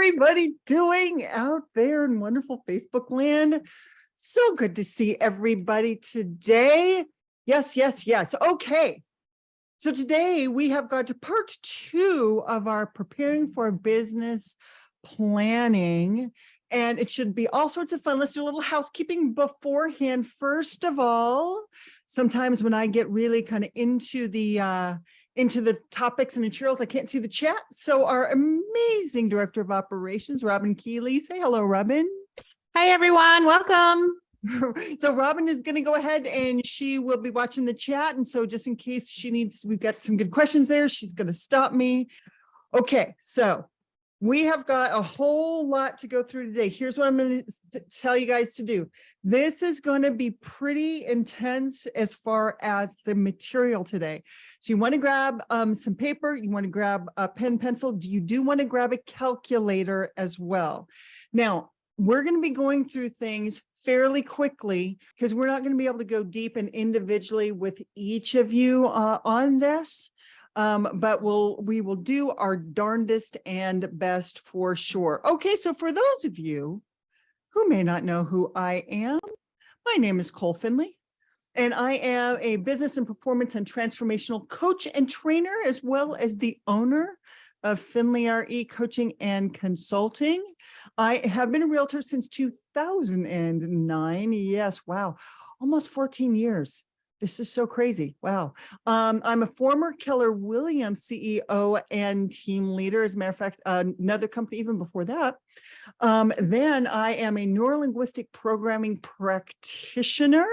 everybody doing out there in wonderful Facebook land? So good to see everybody today. Yes, yes, yes. Okay. So today we have got to part 2 of our preparing for business planning, and it should be all sorts of fun. Let's do a little housekeeping beforehand. First of all, sometimes when I get really kind of into the topics and materials, I can't see the chat. So our amazing director of operations, Robin Keeley, say hello, Robin. Hi, everyone. Welcome. So Robin is going to go ahead and she will be watching the chat. And so just in case we've got some good questions there, she's going to stop me. Okay, so we have got a whole lot to go through today. Here's what I'm going to tell you guys to do. This is going to be pretty intense as far as the material today. So you want to grab some paper, you want to grab a pen, pencil. You do want to grab a calculator as well. Now, we're going to be going through things fairly quickly because we're not going to be able to go deep and individually with each of you on this. But we will do our darndest and best for sure. Okay, so for those of you who may not know who I am, my name is Cole Finley, and I am a business and performance and transformational coach and trainer, as well as the owner of Finley RE Coaching and Consulting. I have been a realtor since 2009. Yes, wow, almost 14 years. This is so crazy. Wow. I'm a former Keller Williams CEO and team leader. As a matter of fact, another company even before that. Then I am a neurolinguistic programming practitioner.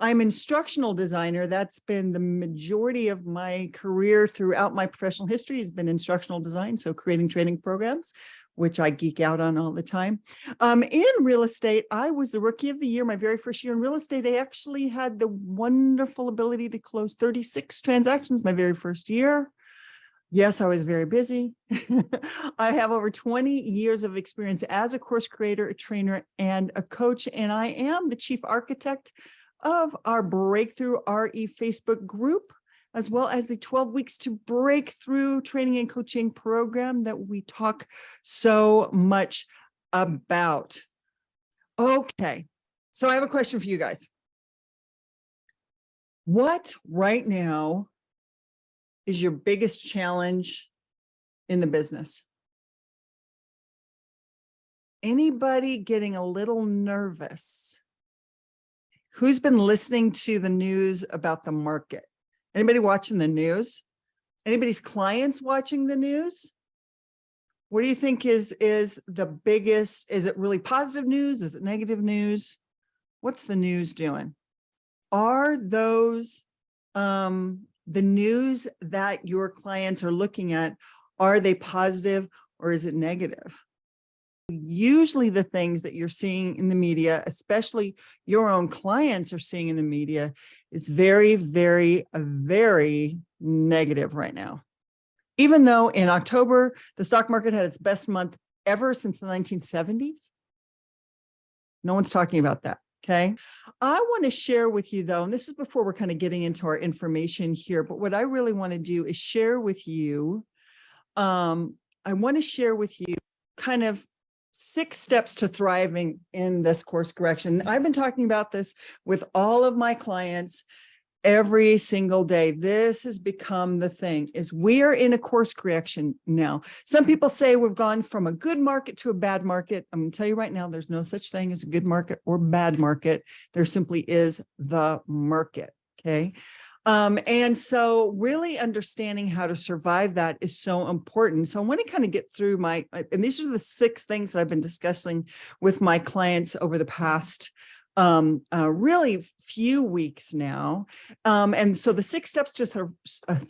I'm an instructional designer. That's been the majority of my career throughout my professional history has been instructional design. So creating training programs, which I geek out on all the time. In real estate, I was the rookie of the year. My very first year in real estate, I actually had the wonderful ability to close 36 transactions my very first year. Yes, I was very busy. I have over 20 years of experience as a course creator, a trainer, and a coach, and I am the chief architect of our Breakthrough RE Facebook group, as well as the 12 weeks to breakthrough training and coaching program that we talk so much about. Okay, so I have a question for you guys. What right now is your biggest challenge in the business? Anybody getting a little nervous? Who's been listening to the news about the market? Anybody watching the news? Anybody's clients watching the news? What do you think is the biggest? Is it really positive news? Is it negative news? What's the news doing? Are those the news that your clients are looking at, are they positive or is it negative? Usually the things that you're seeing in the media, especially your own clients are seeing in the media, is very, very, very negative right now. Even though in October, the stock market had its best month ever since the 1970s. No one's talking about that. Okay. I want to share with you though, and this is before we're kind of getting into our information here, but what I really want to do is share with you, I want to share with you kind of 6 steps to thriving in this course correction. I've been talking about this with all of my clients every single day. This has become the thing, is we are in a course correction now. Some people say we've gone from a good market to a bad market. I'm going to tell you right now, there's no such thing as a good market or bad market. There simply is the market. Okay. And so really understanding how to survive that is so important. So I want to kind of get through and these are the 6 things that I've been discussing with my clients over the past really few weeks now. And so the 6 steps to,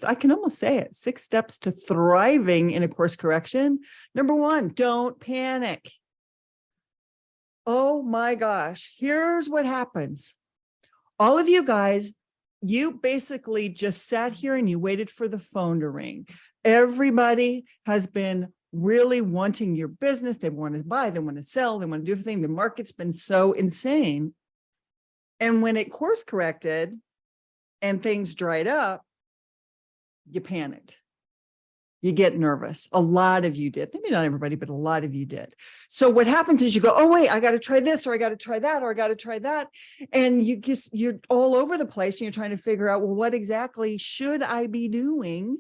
I can almost say it, 6 steps to thriving in a course correction. Number 1, don't panic. Oh my gosh, here's what happens. All of you guys, you basically just sat here and you waited for the phone to ring. Everybody has been really wanting your business. They want to buy, they want to sell, they want to do everything. The market's been so insane. And when it course corrected and things dried up, you panicked. You get nervous. A lot of you did. Maybe not everybody, but a lot of you did. So what happens is you go, oh, wait, I got to try this, or I got to try that, or I got to try that. And you're all over the place and you're trying to figure out, well, what exactly should I be doing?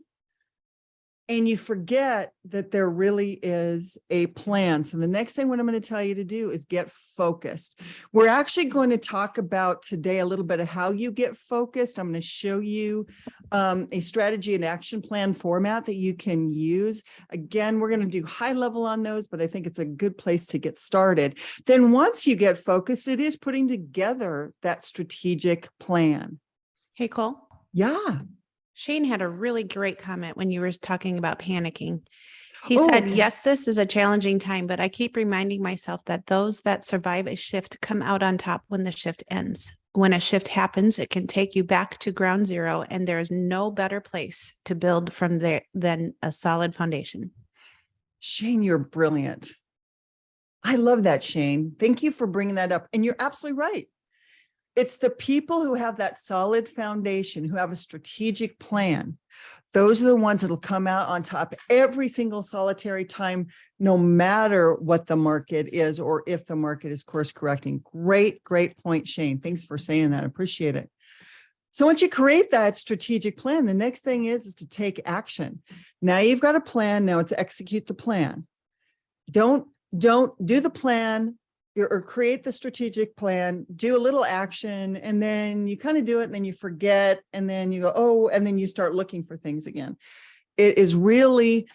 And you forget that there really is a plan. So the next thing what I'm going to tell you to do is get focused. We're actually going to talk about today a little bit of how you get focused. I'm going to show you a strategy and action plan format that you can use. Again, we're going to do high level on those, but I think it's a good place to get started. Then once you get focused, it is putting together that strategic plan. Hey, Cole. Yeah. Shane had a really great comment when you were talking about panicking. He Oh, said, okay. yes, this is a challenging time, but I keep reminding myself that those that survive a shift come out on top when the shift ends. When a shift happens, it can take you back to ground zero, and there is no better place to build from there than a solid foundation. Shane, you're brilliant. I love that, Shane. Thank you for bringing that up. And you're absolutely right. It's the people who have that solid foundation, who have a strategic plan. Those are the ones that'll come out on top every single solitary time, no matter what the market is or if the market is course correcting. Great, great point, Shane. Thanks for saying that. I appreciate it. So once you create that strategic plan, the next thing is to take action. Now you've got a plan. Now it's execute the plan. Don't do the plan or create the strategic plan, do a little action, and then you kind of do it and then you forget, and then you go, oh, and then you start looking for things again. It is really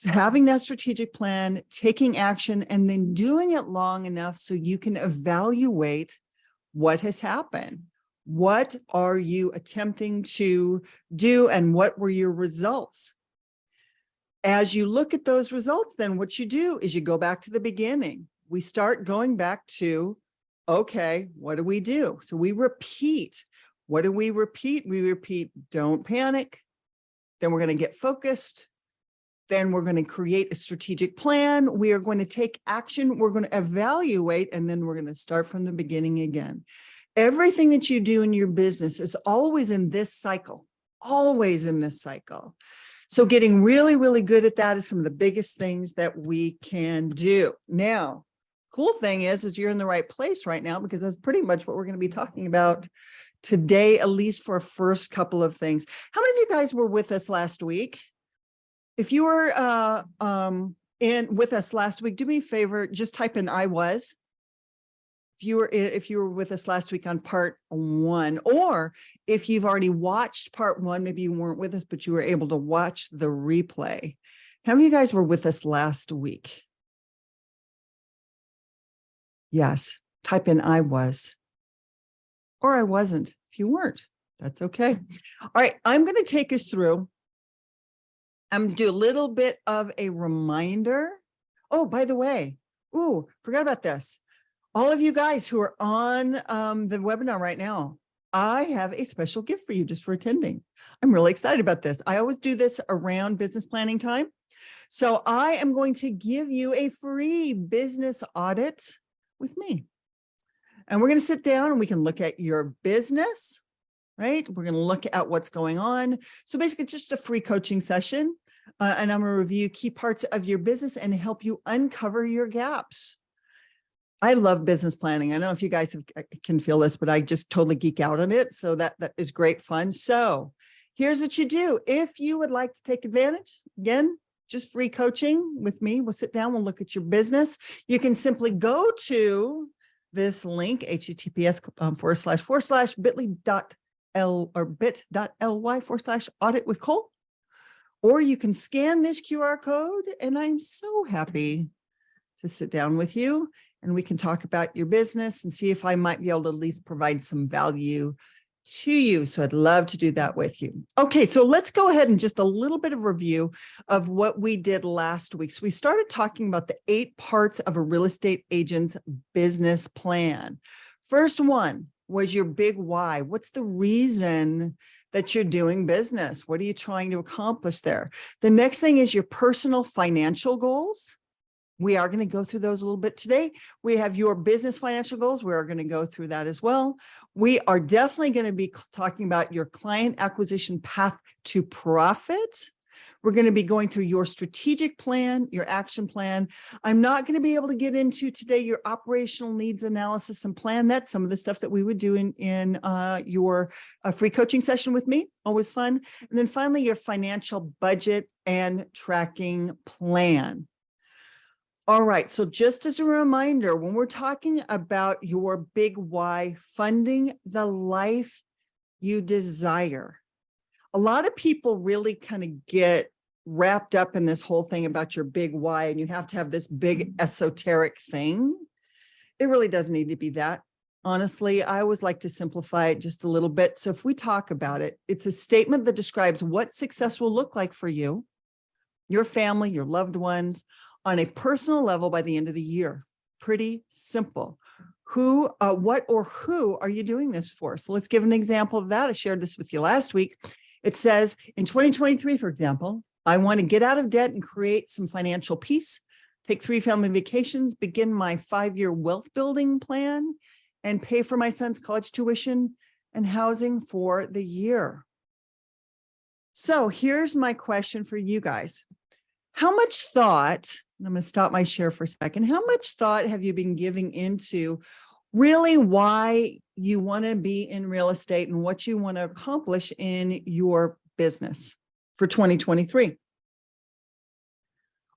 having that strategic plan, taking action, and then doing it long enough so you can evaluate what has happened. What are you attempting to do, and what were your results? As you look at those results, then what you do is you go back to the beginning. We start going back to, okay, what do we do? So we repeat. What do we repeat? We repeat, don't panic. Then we're going to get focused. Then we're going to create a strategic plan. We are going to take action. We're going to evaluate, and then we're going to start from the beginning again. Everything that you do in your business is always in this cycle, always in this cycle. So getting really, really good at that is some of the biggest things that we can do. Now, cool thing is you're in the right place right now, because that's pretty much what we're going to be talking about today, at least for a first couple of things. How many of you guys were with us last week? If you were with us last week, do me a favor, just type in I was. If you were with us last week on part 1, or if you've already watched part 1, maybe you weren't with us, but you were able to watch the replay. How many of you guys were with us last week? Yes, type in I was, or I wasn't. If you weren't, that's okay. All right, I'm going to take us through. I'm going to do a little bit of a reminder. Oh, by the way, forgot about this. All of you guys who are on the webinar right now, I have a special gift for you just for attending. I'm really excited about this. I always do this around business planning time. So I am going to give you a free business audit with me. And we're going to sit down and we can look at your business, right? We're going to look at what's going on. So basically it's just a free coaching session. And I'm going to review key parts of your business and help you uncover your gaps. I love business planning. I don't know if you guys can feel this, but I just totally geek out on it. So that is great fun. So here's what you do. If you would like to take advantage, again, just free coaching with me. We'll sit down, we'll look at your business. You can simply go to this link, https://bit.ly/audit with Cole, or you can scan this QR code, and I'm so happy to sit down with you and we can talk about your business and see if I might be able to at least provide some value to you. So I'd love to do that with you. Okay, so let's go ahead and just a little bit of review of what we did last week. So we started talking about the 8 parts of a real estate agent's business plan. First one was your big why. What's the reason that you're doing business? What are you trying to accomplish there? The next thing is your personal financial goals. We are going to go through those a little bit today. We have your business financial goals. We are going to go through that as well. We are definitely going to be talking about your client acquisition path to profit. We're going to be going through your strategic plan, your action plan. I'm not going to be able to get into today your operational needs analysis and plan. That's some of the stuff that we would do in your free coaching session with me. Always fun. And then finally, your financial budget and tracking plan. All right, so just as a reminder, when we're talking about your big why, funding the life you desire, a lot of people really kind of get wrapped up in this whole thing about your big why, and you have to have this big esoteric thing. It really doesn't need to be that. Honestly, I always like to simplify it just a little bit. So if we talk about it, it's a statement that describes what success will look like for you, your family, your loved ones, on a personal level by the end of the year. Pretty simple. Who, what, or who are you doing this for? So let's give an example of that. I shared this with you last week. It says in 2023, for example, I want to get out of debt and create some financial peace, take 3 family vacations, begin my 5-year wealth building plan, and pay for my son's college tuition and housing for the year. So here's my question for you guys. How much thought, and I'm going to stop my share for a second, how much thought have you been giving into really why you want to be in real estate and what you want to accomplish in your business for 2023?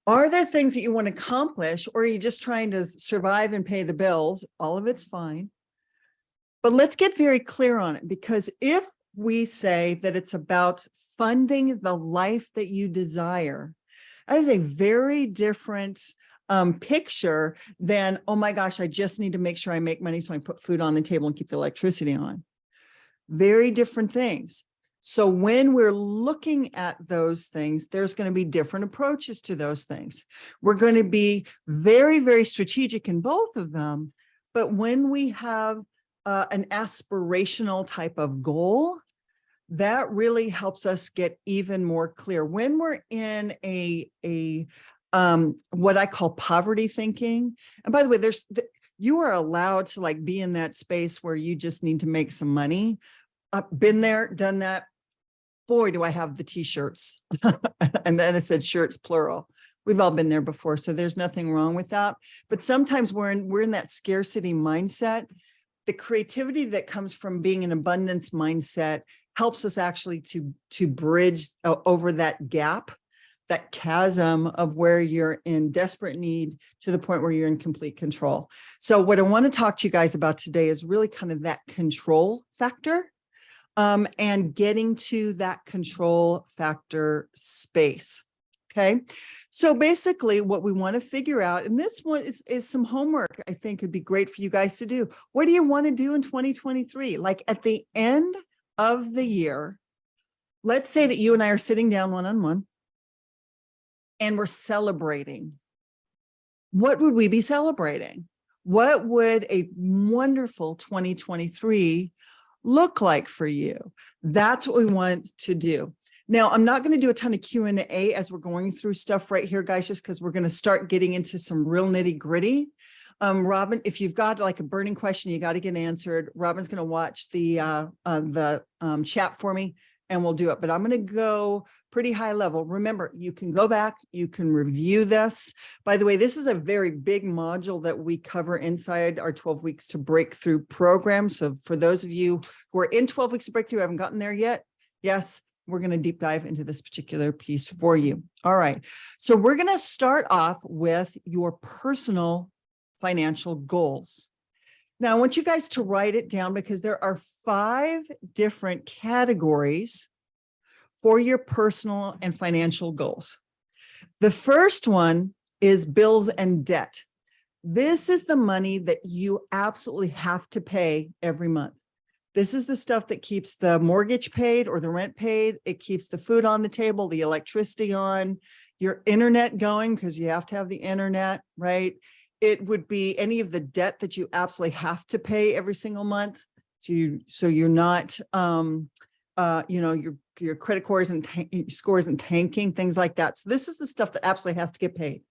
Are there things that you want to accomplish, or are you just trying to survive and pay the bills? All of it's fine. But let's get very clear on it, because if we say that it's about funding the life that you desire, that is a very different picture than, oh my gosh, I just need to make sure I make money so I put food on the table and keep the electricity on. Very different things. So when we're looking at those things, there's going to be different approaches to those things. We're going to be very, very strategic in both of them. But when we have an aspirational type of goal, that really helps us get even more clear. When we're in a what I call poverty thinking, and by the way, you are allowed to like be in that space where you just need to make some money. Been there, done that. Boy, do I have the t-shirts. And then it said shirts, plural. We've all been there before, so there's nothing wrong with that. But sometimes we're in that scarcity mindset. The creativity that comes from being an abundance mindset helps us actually to bridge over that gap, that chasm of where you're in desperate need to the point where you're in complete control. So what I want to talk to you guys about today is really kind of that control factor, and getting to that control factor space. Okay. So basically what we want to figure out, and this one is some homework I think would be great for you guys to do. What do you want to do in 2023? Like at the end of the year, let's say that you and I are sitting down one-on-one and we're celebrating. What would we be celebrating? What would a wonderful 2023 look like for you? That's what we want to do. Now, I'm not going to do a ton of Q&A as we're going through stuff right here, guys, just because we're going to start getting into some real nitty gritty. Robin, if you've got like a burning question, you got to get answered. Robin's going to watch the chat for me and we'll do it. But I'm going to go pretty high level. Remember, you can go back, you can review this. By the way, this is a very big module that we cover inside our 12 weeks to breakthrough program. So for those of you who are in 12 weeks to breakthrough, haven't gotten there yet, yes, we're going to deep dive into this particular piece for you. All right. So we're going to start off with your personal financial goals. Now, I want you guys to write it down because there are 5 different categories for your personal and financial goals. The first one is bills and debt. This is the money that you absolutely have to pay every month. This is the stuff that keeps the mortgage paid or the rent paid. It keeps the food on the table, the electricity on, your internet going because you have to have the internet, right? It would be any of the debt that you absolutely have to pay every single month. So you're not, your credit scores and tanking, things like that. So this is the stuff that absolutely has to get paid.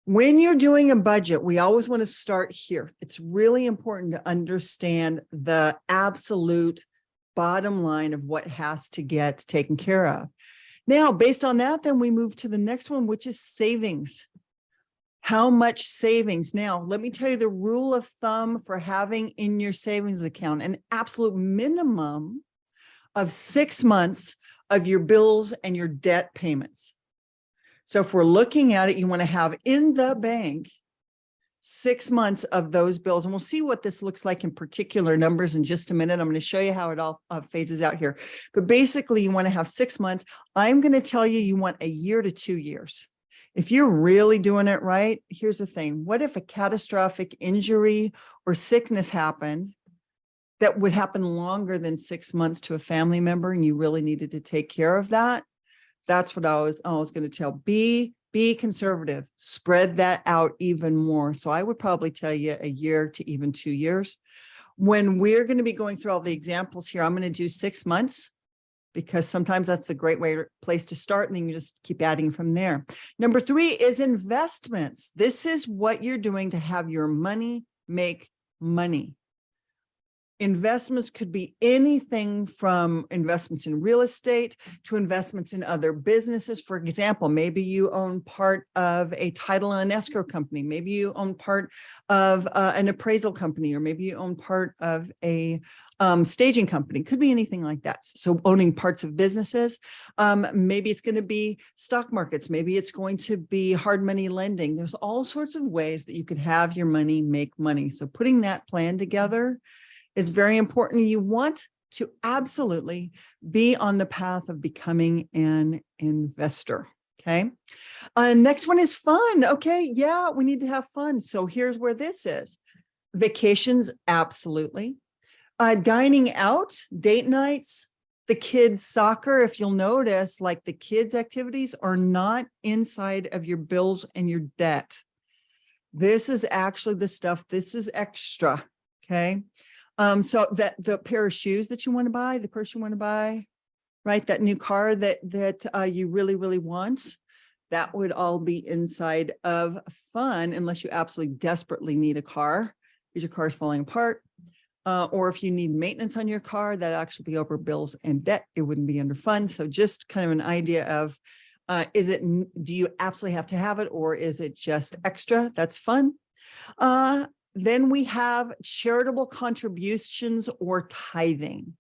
When you're doing a budget, we always want to start here. It's really important to understand the absolute bottom line of what has to get taken care of. Now, based on that, then we move to the next one, which is savings. How much savings? Now, let me tell you the rule of thumb for having in your savings account an absolute minimum of 6 months of your bills and your debt payments. So if we're looking at it, you want to have in the bank 6 months of those bills. And we'll see what this looks like in particular numbers in just a minute. I'm going to show you how it all phases out here. But basically, you want to have 6 months. I'm going to tell you, you want a year to 2 years. If you're really doing it right, here's the thing. What if a catastrophic injury or sickness happened that would happen longer than 6 months to a family member and you really needed to take care of that? That's what I was going to tell. Be conservative, spread that out even more. So I would probably tell you a year to even 2 years. When we're going to be going through all the examples here, I'm going to do 6 months because sometimes that's the great place to start. And then you just keep adding from there. Number 3 is investments. This is what you're doing to have your money make money. Investments could be anything from investments in real estate to investments in other businesses. For example, maybe you own part of a title and escrow company. Maybe you own part of an appraisal company, or maybe you own part of a staging company. Could be anything like that. So owning parts of businesses. Maybe it's going to be stock markets. Maybe it's going to be hard money lending. There's all sorts of ways that you could have your money make money. So putting that plan together is very important. You want to absolutely be on the path of becoming an investor. Okay. Next one is fun. Okay. Yeah, we need to have fun. So here's where this is. Vacations, absolutely. Dining out, date nights, the kids' soccer. If you'll notice, like the kids' activities are not inside of your bills and your debt. This is actually the stuff, this is extra. Okay. So that the pair of shoes that you want to buy, the purse you want to buy, right? That new car that you really, really want, that would all be inside of fun, unless you absolutely desperately need a car because your car is falling apart. Or if you need maintenance on your car, that'd actually be over bills and debt. It wouldn't be under fun. So just kind of an idea of, do you absolutely have to have it, or is it just extra? That's fun. Then we have charitable contributions or tithing.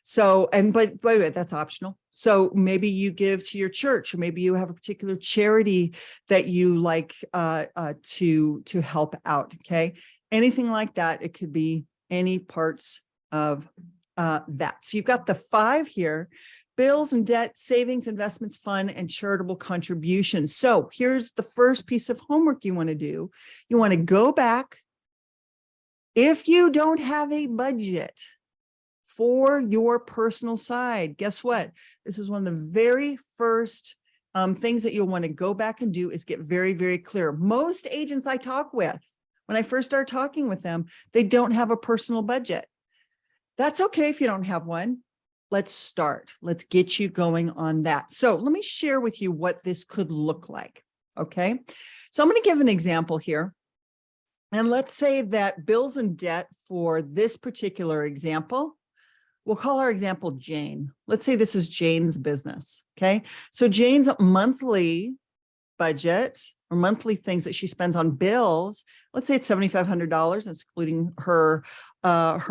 So, but by the way, that's optional. So maybe you give to your church, or maybe you have a particular charity that you like to help out. Okay. Anything like that. It could be any parts of that. So you've got the 5 here: bills and debt, savings, investments, fun, and charitable contributions. So here's the first piece of homework you want to do. You want to go back. If you don't have a budget for your personal side, guess what? This is one of the very first things that you'll want to go back and do, is get very, very clear. Most agents I talk with, when I first start talking with them, they don't have a personal budget. That's okay if you don't have one. Let's start. Let's get you going on that. So let me share with you what this could look like. Okay. So I'm going to give an example here. And let's say that bills and debt for this particular example, we'll call our example Jane. Let's say this is Jane's business. Okay. So Jane's monthly budget, or monthly things that she spends on bills, let's say it's $7,500. It's including her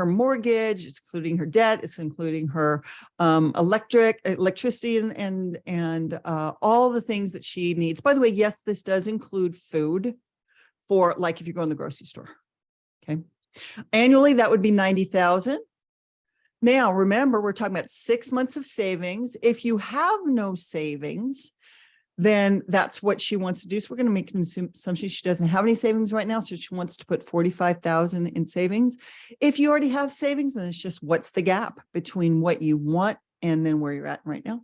mortgage, it's including her debt, it's including her electricity and all the things that she needs. By the way, yes, this does include food. For like if you go in the grocery store. Okay. Annually, that would be $90,000. Now, remember, we're talking about 6 months of savings. If you have no savings, then that's what she wants to do. So we're going to make an assumption she doesn't have any savings right now. So she wants to put $45,000 in savings. If you already have savings, then it's just what's the gap between what you want and then where you're at right now.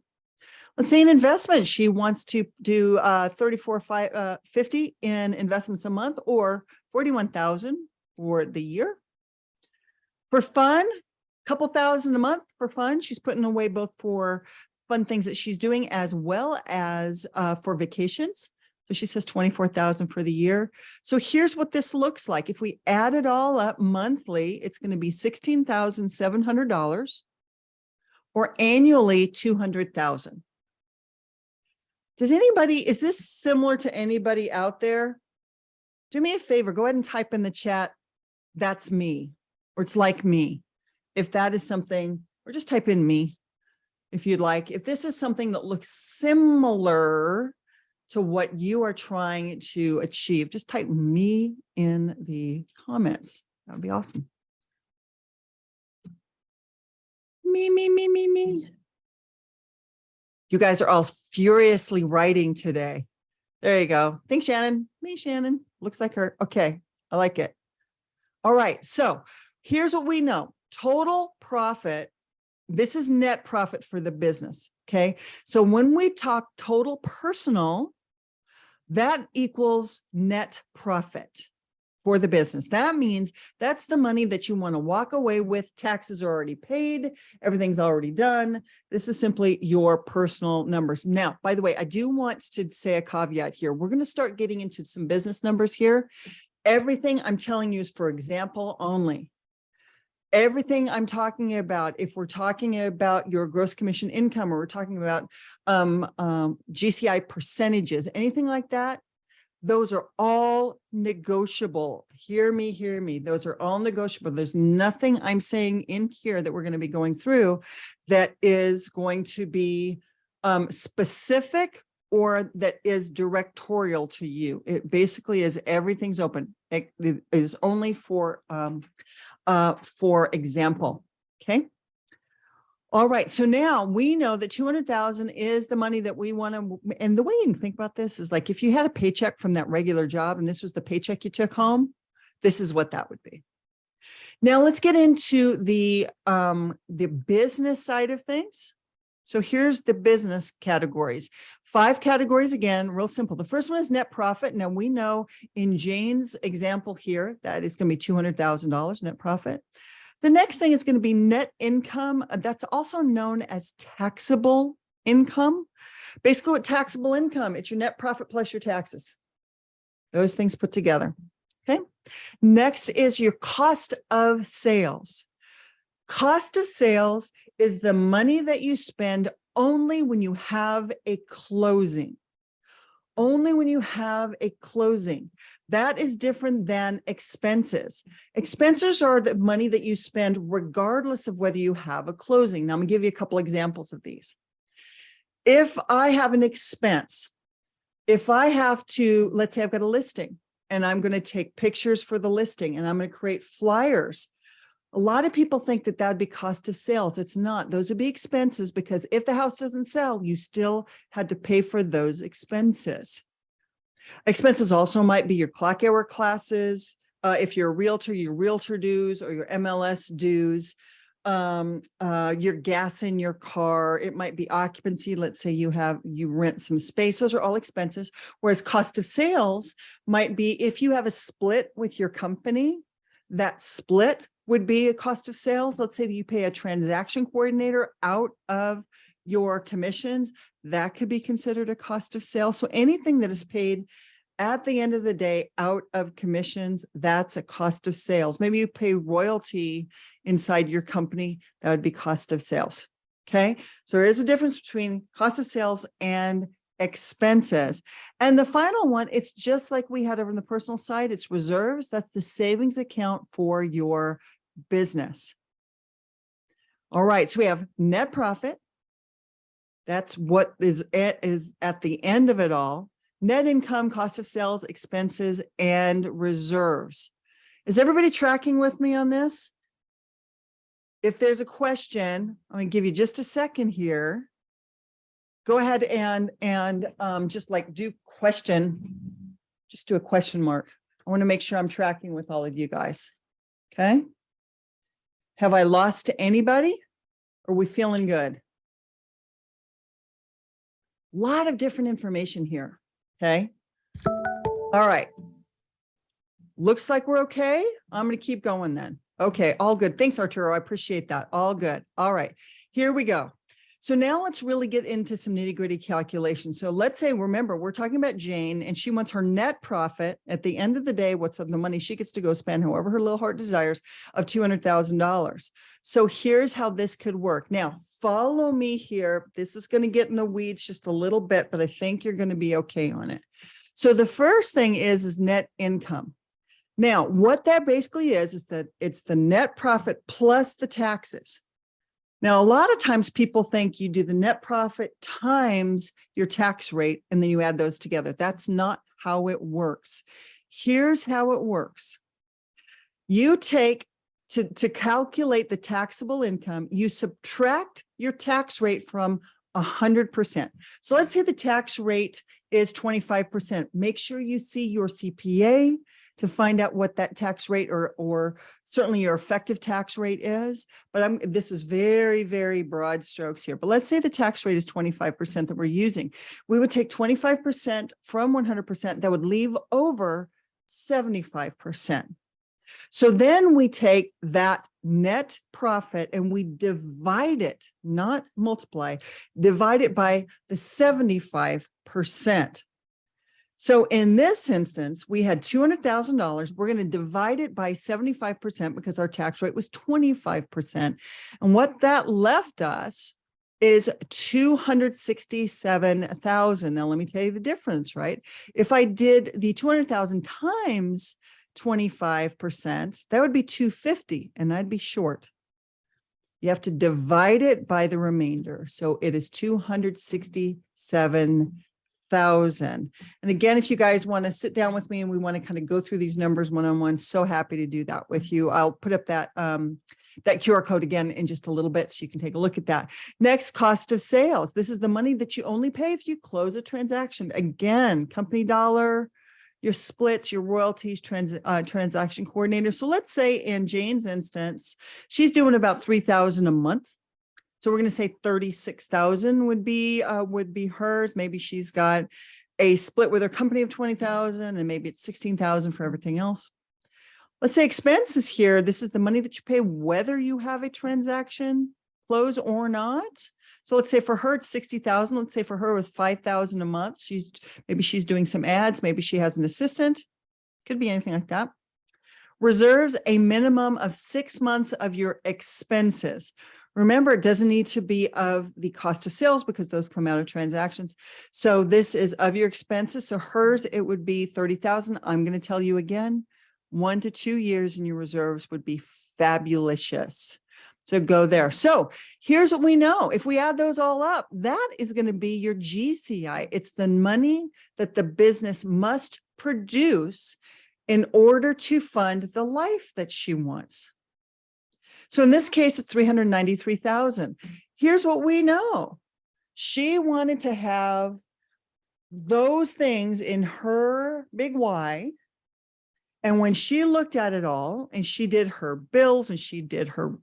Let's say an investment. She wants to do $34,550 in investments a month, or $41,000 for the year. For fun, a couple thousand a month for fun. She's putting away both for fun things that she's doing as well as for vacations. So she says $24,000 for the year. So here's what this looks like. If we add it all up monthly, it's going to be $16,700, or annually $200,000. Does anybody, is this similar to anybody out there? Do me a favor, go ahead and type in the chat, that's me, or it's like me. If that is something, or just type in me, if you'd like. If this is something that looks similar to what you are trying to achieve, just type me in the comments. That would be awesome. Me. You guys are all furiously writing today. There you go. Thanks, Shannon. Me, Shannon. Looks like her. Okay. I like it. All right. So here's what we know. Total profit. This is net profit for the business. Okay. So when we talk total personal, that equals net profit for the business. That means that's the money that you want to walk away with. Taxes are already paid. Everything's already done. This is simply your personal numbers. Now, by the way, I do want to say a caveat here. We're going to start getting into some business numbers here. Everything I'm telling you is for example only. Everything I'm talking about, if we're talking about your gross commission income, or we're talking about GCI percentages, anything like that, those are all negotiable. Hear me. Those are all negotiable. There's nothing I'm saying in here that we're going to be going through that is going to be specific or that is directorial to you. It basically is everything's open. It is only for example. Okay. All right. So now we know that 200,000 is the money that we want to, and the way you can think about this is like, if you had a paycheck from that regular job and this was the paycheck you took home, this is what that would be. Now let's get into the business side of things. So here's the business categories. 5 categories, again, real simple. The first one is net profit. Now we know in Jane's example here, that is going to be $200,000 net profit. The next thing is going to be net income. That's also known as taxable income. Basically, what taxable income, it's your net profit plus your taxes. Those things put together. Okay. Next is your cost of sales. Cost of sales is the money that you spend only when you have a closing. Only when you have a closing. That is different than expenses. Expenses are the money that you spend regardless of whether you have a closing. Now, I'm going to give you a couple examples of these. If I have an expense, if I have to, let's say I've got a listing and I'm going to take pictures for the listing and I'm going to create flyers. A lot of people think that that'd be cost of sales. It's not. Those would be expenses because if the house doesn't sell, you still had to pay for those expenses. Expenses also might be your clock hour classes. If you're a realtor, your realtor dues or your MLS dues, your gas in your car. It might be occupancy. Let's say you rent some space. Those are all expenses. Whereas cost of sales might be if you have a split with your company, that split would be a cost of sales. Let's say that you pay a transaction coordinator out of your commissions, that could be considered a cost of sales. So anything that is paid at the end of the day out of commissions, that's a cost of sales. Maybe you pay royalty inside your company, that would be cost of sales. Okay. So there is a difference between cost of sales and expenses. And the final one, it's just like we had over on the personal side, it's reserves. That's the savings account for your business. All right. So we have net profit. That's what is at the end of it all. Net income, cost of sales, expenses, and reserves. Is everybody tracking with me on this? If there's a question, I'm going to give you just a second here. Go ahead and just like do question, just do a question mark. I want to make sure I'm tracking with all of you guys. Okay. Have I lost anybody? Are we feeling good? A lot of different information here. Okay. All right. Looks like we're okay. I'm going to keep going then. Okay. All good. Thanks, Arturo. I appreciate that. All good. All right. Here we go. So now let's really get into some nitty gritty calculations. So let's say, remember, we're talking about Jane and she wants her net profit at the end of the day, what's the money she gets to go spend, however her little heart desires, of $200,000. So here's how this could work. Now, follow me here. This is going to get in the weeds just a little bit, but I think you're going to be okay on it. So the first thing is net income. Now, what that basically is that it's the net profit plus the taxes. Now, a lot of times people think you do the net profit times your tax rate, and then you add those together. That's not how it works. Here's how it works. You take, to calculate the taxable income, you subtract your tax rate from 100%. So let's say the tax rate is 25%. Make sure you see your CPA to find out what that tax rate or certainly your effective tax rate is. But this is very, very broad strokes here. But let's say the tax rate is 25% that we're using. We would take 25% from 100%. That would leave over 75%. So then we take that net profit and we divide it, not multiply, divide it by the 75%. So in this instance, we had $200,000. We're going to divide it by 75% because our tax rate was 25%. And what that left us is $267,000. Now, let me tell you the difference, right? If I did the 200,000 times 25%, that would be 250, and I'd be short. You have to divide it by the remainder. So it is 267,000. And again, if you guys want to sit down with me and we want to kind of go through these numbers one-on-one, so happy to do that with you. I'll put up that QR code again in just a little bit so you can take a look at that. Next, cost of sales. This is the money that you only pay if you close a transaction. Again, company dollar, your splits, your royalties, transaction coordinator. So let's say in Jane's instance, she's doing about $3,000 a month. So we're going to say 36,000 would be hers. Maybe she's got a split with her company of 20,000 and maybe it's 16,000 for everything else. Let's say expenses here. This is the money that you pay whether you have a transaction close or not. So let's say for her, it's 60,000. Let's say for her it was 5,000 a month. Maybe she's doing some ads. Maybe she has an assistant. Could be anything like that. Reserves a minimum of 6 months of your expenses. Remember, it doesn't need to be of the cost of sales because those come out of transactions. So this is of your expenses. So hers, it would be 30,000. I'm going to tell you again, 1 to 2 years in your reserves would be fabulous. So go there. So here's what we know. If we add those all up, that is going to be your GCI. It's the money that the business must produce in order to fund the life that she wants. So in this case, it's 393,000. Here's what we know. She wanted to have those things in her big Y. And when she looked at it all and she did her bills and she did her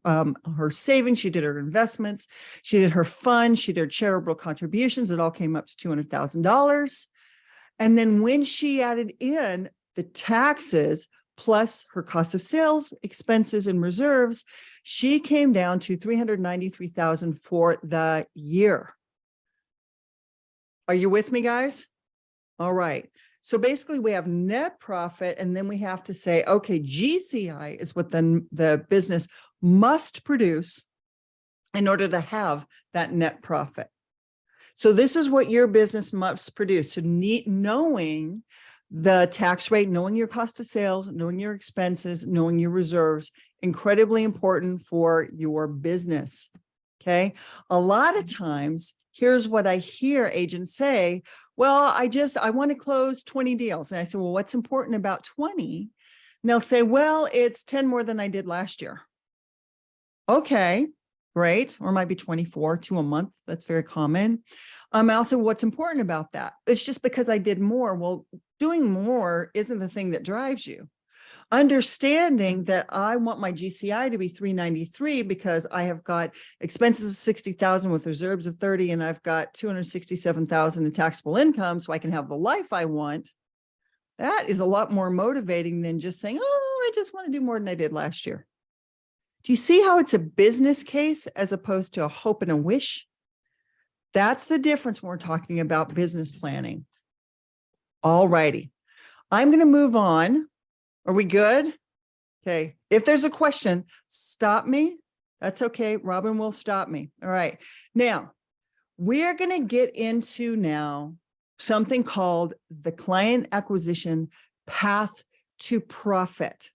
savings, she did her investments, she did her fund, she did charitable contributions, it all came up to $200,000. And then when she added in the taxes plus her cost of sales, expenses, and reserves, she came down to $393,000 for the year. Are you with me, guys? All right. So basically we have net profit, and then we have to say, okay, GCI is what the business must produce in order to have that net profit. So this is what your business must produce. So knowing the tax rate, knowing your cost of sales, knowing your expenses, knowing your reserves, incredibly important for your business. Okay. A lot of times, here's what I hear agents say. Well, I want to close 20 deals. And I say, well, what's important about 20? And they'll say, well, it's 10 more than I did last year. Okay, great. Or it might be 24, 2 a month. That's very common. Also, what's important about that? It's just because I did more. Well, doing more isn't the thing that drives you. Understanding that I want my GCI to be 393 because I have got expenses of 60,000 with reserves of 30, and I've got 267,000 in taxable income, so I can have the life I want. That is a lot more motivating than just saying, oh, I just want to do more than I did last year. Do you see how it's a business case as opposed to a hope and a wish? That's the difference when we're talking about business planning. All righty. I'm going to move on. Are we good? Okay. If there's a question, stop me. That's okay. Robin will stop me. All right. Now, we are going to get into now something called the client acquisition path to profit.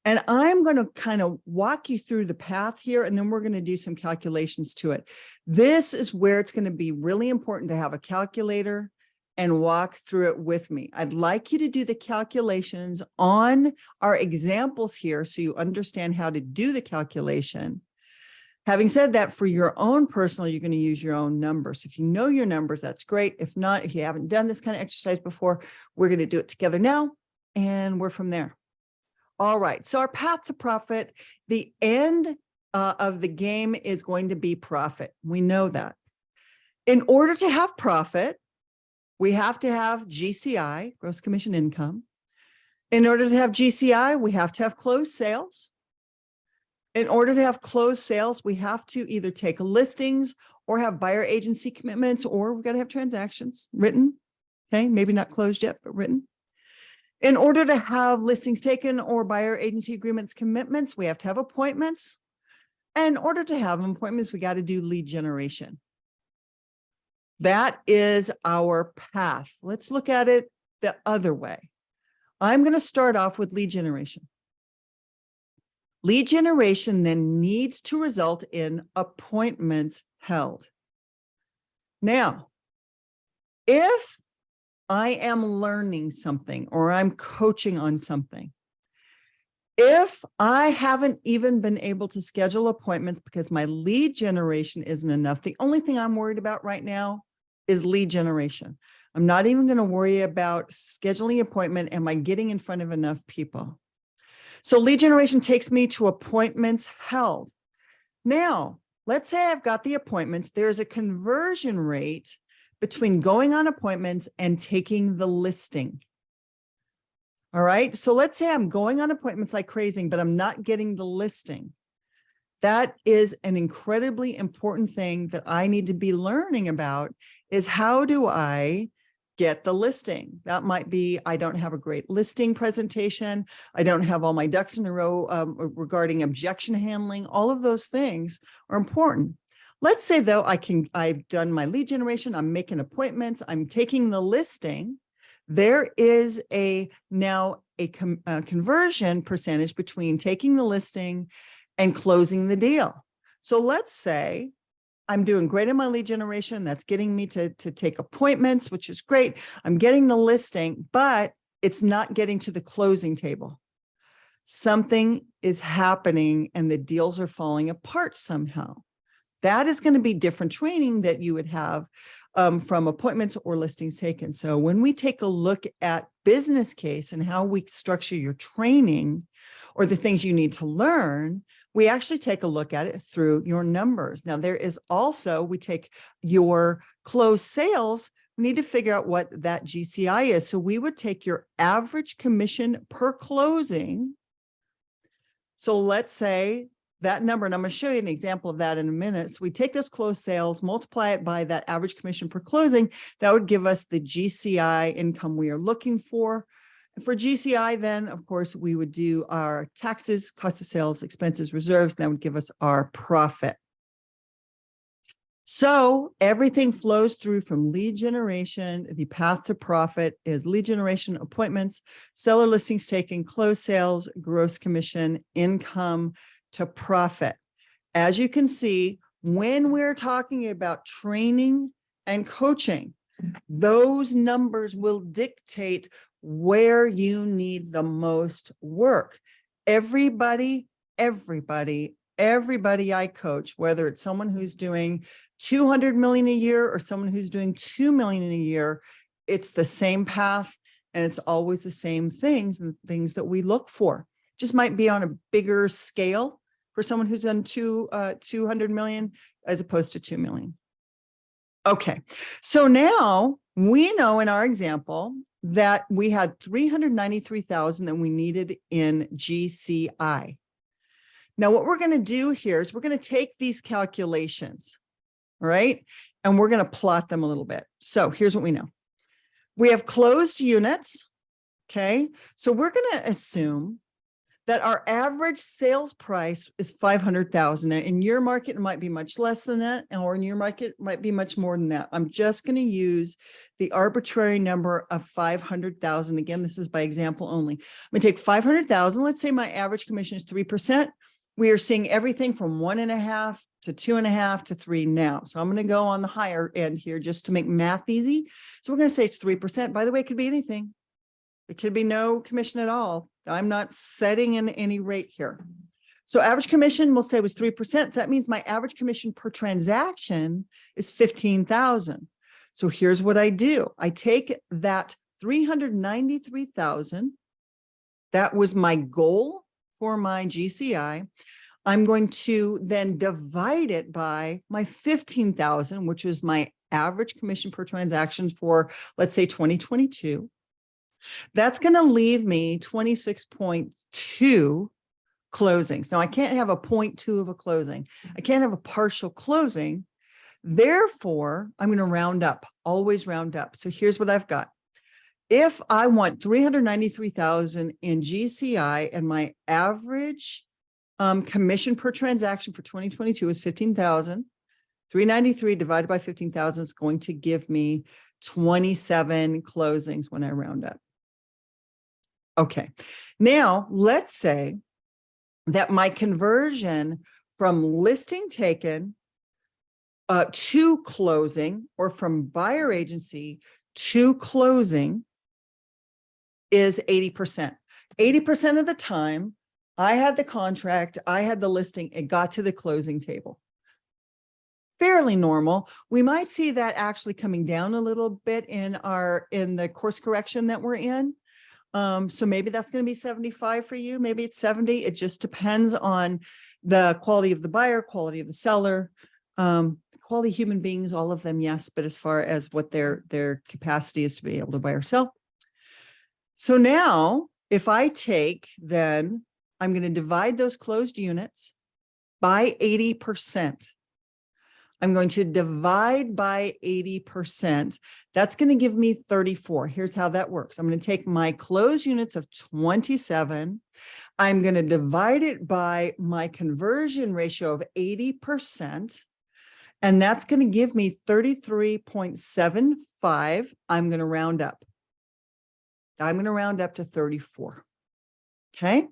And I'm going to kind of walk you through the path here, and then we're going to do some calculations to it. This is where it's going to be really important to have a calculator and walk through it with me. I'd like you to do the calculations on our examples here so you understand how to do the calculation. Having said that, for your own personal, you're going to use your own numbers. If you know your numbers, that's great. If not, if you haven't done this kind of exercise before, we're going to do it together now, and we're from there. All right. So our path to profit, the end of the game is going to be profit. We know that. In order to have profit, we have to have GCI, gross commission income. In order to have GCI, we have to have closed sales. In order to have closed sales, we have to either take listings or have buyer agency commitments, or we've got to have transactions written. Okay, maybe not closed yet, but written. In order to have listings taken or buyer agency agreements commitments, we have to have appointments. And in order to have appointments, we got to do lead generation. That is our path. Let's look at it the other way. I'm going to start off with lead generation. Lead generation then needs to result in appointments held. Now, if I am learning something or I'm coaching on something, if I haven't even been able to schedule appointments because my lead generation isn't enough, the only thing I'm worried about right now is lead generation. I'm not even going to worry about scheduling an appointment. Am I getting in front of enough people? So lead generation takes me to appointments held. Now, let's say I've got the appointments. There's a conversion rate between going on appointments and taking the listing. All right. So let's say I'm going on appointments like crazy, but I'm not getting the listing. That is an incredibly important thing that I need to be learning about, is how do I get the listing? That might be, I don't have a great listing presentation. I don't have all my ducks in a row regarding objection handling. All of those things are important. Let's say though, I've done my lead generation, I'm making appointments, I'm taking the listing. There is now a conversion percentage between taking the listing and closing the deal. So let's say I'm doing great in my lead generation. That's getting me to take appointments, which is great. I'm getting the listing, but it's not getting to the closing table. Something is happening and the deals are falling apart somehow. That is going to be different training that you would have from appointments or listings taken. So when we take a look at business case and how we structure your training or the things you need to learn, we actually take a look at it through your numbers. Now, there is also, we take your closed sales, we need to figure out what that GCI is. So we would take your average commission per closing. So let's say that number, and I'm going to show you an example of that in a minute. So we take those closed sales, multiply it by that average commission per closing. That would give us the GCI income we are looking for. And for GCI, then, of course, we would do our taxes, cost of sales, expenses, reserves, and that would give us our profit. So everything flows through from lead generation. The path to profit is lead generation, appointments, seller listings taken, closed sales, gross commission, income to profit. As you can see, when we're talking about training and coaching, those numbers will dictate where you need the most work. Everybody I coach, whether it's someone who's doing 200 million a year or someone who's doing 2 million a year, it's the same path and it's always the same things and things that we look for. Just might be on a bigger scale for someone who's done 200 million as opposed to 2 million. Okay, so now we know in our example that we had 393,000 that we needed in GCI. Now, what we're going to do here is we're going to take these calculations. All right. And we're going to plot them a little bit. So here's what we know. We have closed units. Okay. So we're going to assume that our average sales price is 500,000. In your market, it might be much less than that, or in your market, it might be much more than that. I'm just going to use the arbitrary number of 500,000. Again, this is by example only. I'm going to take 500,000. Let's say my average commission is 3%. We are seeing everything from 1.5 to 2.5 to 3 now. So I'm going to go on the higher end here just to make math easy. So we're going to say it's 3%. By the way, it could be anything. It could be no commission at all. I'm not setting in any rate here. So average commission, we'll say, was 3%. That means my average commission per transaction is 15,000. So here's what I do. I take that 393,000. That was my goal for my GCI. I'm going to then divide it by my 15,000, which is my average commission per transaction for, let's say, 2022. That's going to leave me 26.2 closings. Now, I can't have a 0.2 of a closing. I can't have a partial closing. Therefore, I'm going to round up, always round up. So here's what I've got. If I want 393,000 in GCI and my average commission per transaction for 2022 is 15,000, 393 divided by 15,000 is going to give me 27 closings when I round up. Okay, now let's say that my conversion from listing taken to closing, or from buyer agency to closing, is 80%. 80% of the time, I had the contract, I had the listing, it got to the closing table. Fairly normal. We might see that actually coming down a little bit in the course correction that we're in. So maybe that's going to be 75 for you. Maybe it's 70. It just depends on the quality of the buyer, quality of the seller, quality of human beings, all of them, yes. But as far as what their capacity is to be able to buy or sell. So now if I take, then I'm going to divide those closed units by 80%. I'm going to divide by 80%. That's going to give me 34. Here's how that works. I'm going to take my closed units of 27. I'm going to divide it by my conversion ratio of 80%. And that's going to give me 33.75. I'm going to round up. I'm going to round up to 34. Okay.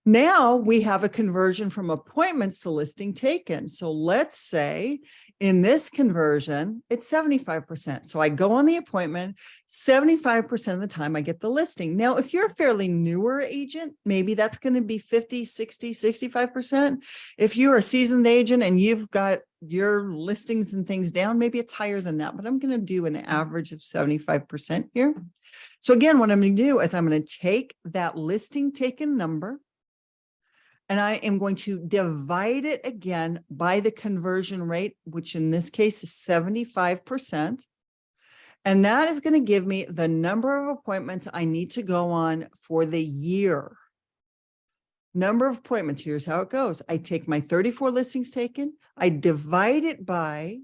Now we have a conversion from appointments to listing taken. So let's say in this conversion, it's 75%. So I go on the appointment, 75% of the time I get the listing. Now, if you're a fairly newer agent, maybe that's going to be 50, 60, 65%. If you're a seasoned agent and you've got your listings and things down, maybe it's higher than that, but I'm going to do an average of 75% here. So again, what I'm going to do is I'm going to take that listing taken number, and I am going to divide it again by the conversion rate, which in this case is 75%. And that is going to give me the number of appointments I need to go on for the year. Number of appointments, here's how it goes. I take my 34 listings taken, I divide it by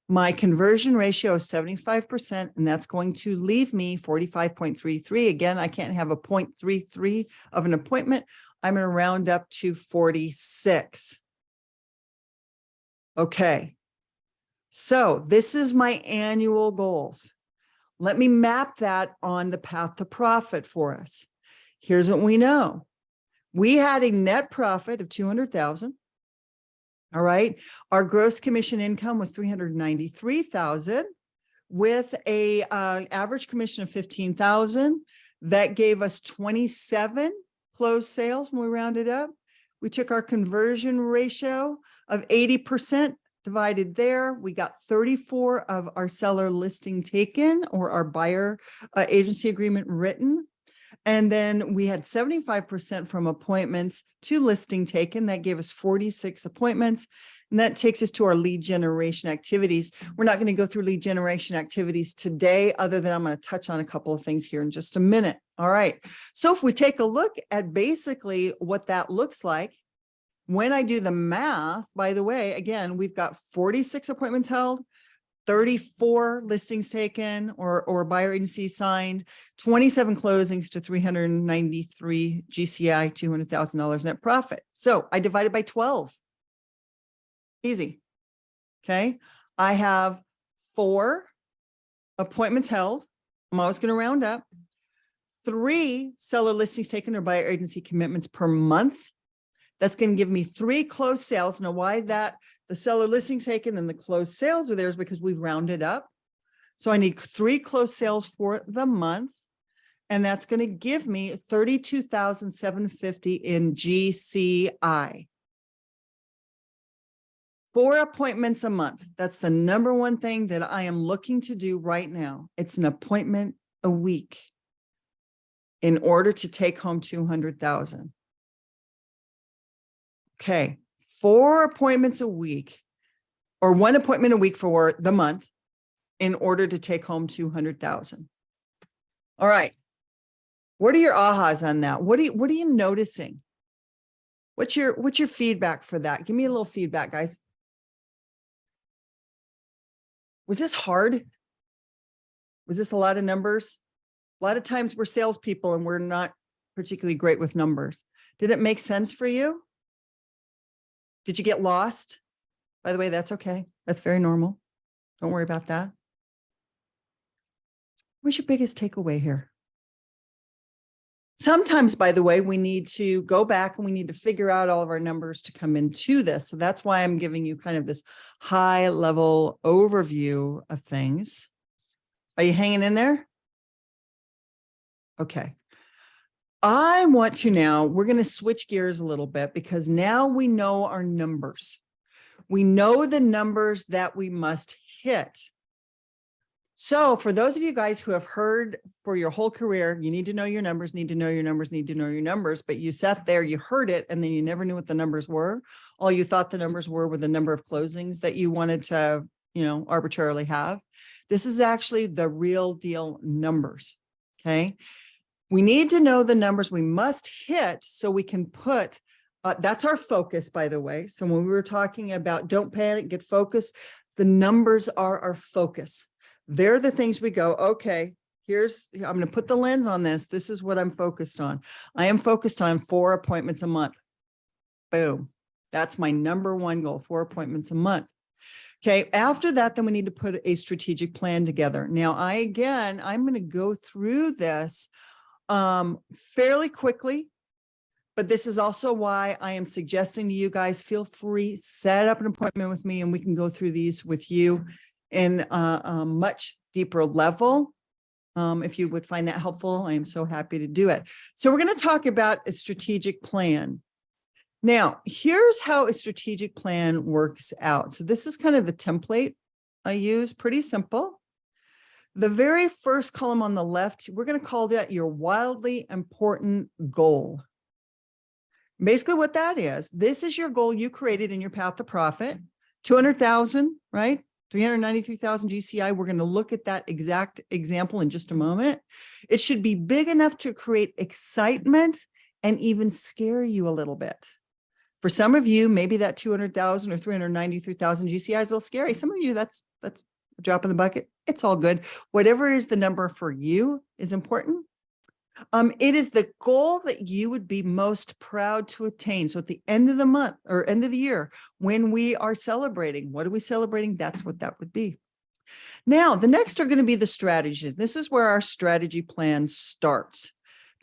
my conversion ratio of 75%, and that's going to leave me 45.33. Again, I can't have a 0.33 of an appointment. I'm going to round up to 46. Okay. So this is my annual goals. Let me map that on the path to profit for us. Here's what we know. We had a net profit of 200,000. All right. Our gross commission income was 393,000 with a average commission of 15,000. That gave us 27 closed sales when we rounded up. We took our conversion ratio of 80% divided there. We got 34 of our seller listing taken, or our buyer agency agreement written. And then we had 75% from appointments to listing taken. That gave us 46 appointments. And that takes us to our lead generation activities. We're not going to go through lead generation activities today, other than I'm going to touch on a couple of things here in just a minute. All right. So if we take a look at basically what that looks like, When I do the math, by the way, again, we've got 46 appointments held, 34 listings taken or buyer agency signed, 27 closings to 393 GCI, $200,000 net profit. So I divided by 12. Easy. Okay. I have 4 appointments held. I'm always going to round up. 3 seller listings taken or buyer agency commitments per month. That's going to give me 3 closed sales. Now, why that the seller listings taken and the closed sales are there is because we've rounded up. So I need 3 closed sales for the month. And that's going to give me 32,750 in GCI. 4 appointments a month. That's the number one thing that I am looking to do right now. It's an appointment a week in order to take home 200,000. Okay, 4 appointments a week or 1 appointment a week for the month in order to take home 200,000. All right. What are your ahas on that? What are you noticing? What's your feedback for that? Give me a little feedback, guys. Was this hard? Was this a lot of numbers? A lot of times we're salespeople and we're not particularly great with numbers. Did it make sense for you? Did you get lost? By the way, that's okay. That's very normal. Don't worry about that. What's your biggest takeaway here? Sometimes, by the way, we need to go back and we need to figure out all of our numbers to come into this. So that's why I'm giving you kind of this high level overview of things. Are you hanging in there? Okay. I want to now, we're going to switch gears a little bit because now we know our numbers. We know the numbers that we must hit. So for those of you guys who have heard for your whole career, you need to know your numbers, need to know your numbers, need to know your numbers, but you sat there, you heard it, and then you never knew what the numbers were. All you thought the numbers were the number of closings that you wanted to, arbitrarily have. This is actually the real deal numbers. Okay. We need to know the numbers we must hit so we can put, that's our focus, by the way. So when we were talking about don't panic, get focused, the numbers are our focus. They're the things we go, okay, I'm going to put the lens on this. This is what I'm focused on. I am focused on 4 appointments a month. Boom. That's my number one goal, 4 appointments a month. Okay. After that, then we need to put a strategic plan together. Now, I'm going to go through this fairly quickly, but this is also why I am suggesting to you guys, feel free, set up an appointment with me and we can go through these with you in a much deeper level. If you would find that helpful, I am so happy to do it. So we're going to talk about a strategic plan. Now, here's how a strategic plan works out. So this is kind of the template I use, pretty simple. The very first column on the left, we're going to call that your wildly important goal. Basically what that is, this is your goal you created in your path to profit, 200,000, right? 393,000 GCI. We're going to look at that exact example in just a moment. It should be big enough to create excitement and even scare you a little bit. For some of you, maybe that 200,000 or 393,000 GCI is a little scary. Some of you, that's a drop in the bucket. It's all good. Whatever is the number for you is important. It is the goal that you would be most proud to attain. So at the end of the month or end of the year, when we are celebrating, what are we celebrating? That's what that would be. Now, the next are going to be the strategies. This is where our strategy plan starts.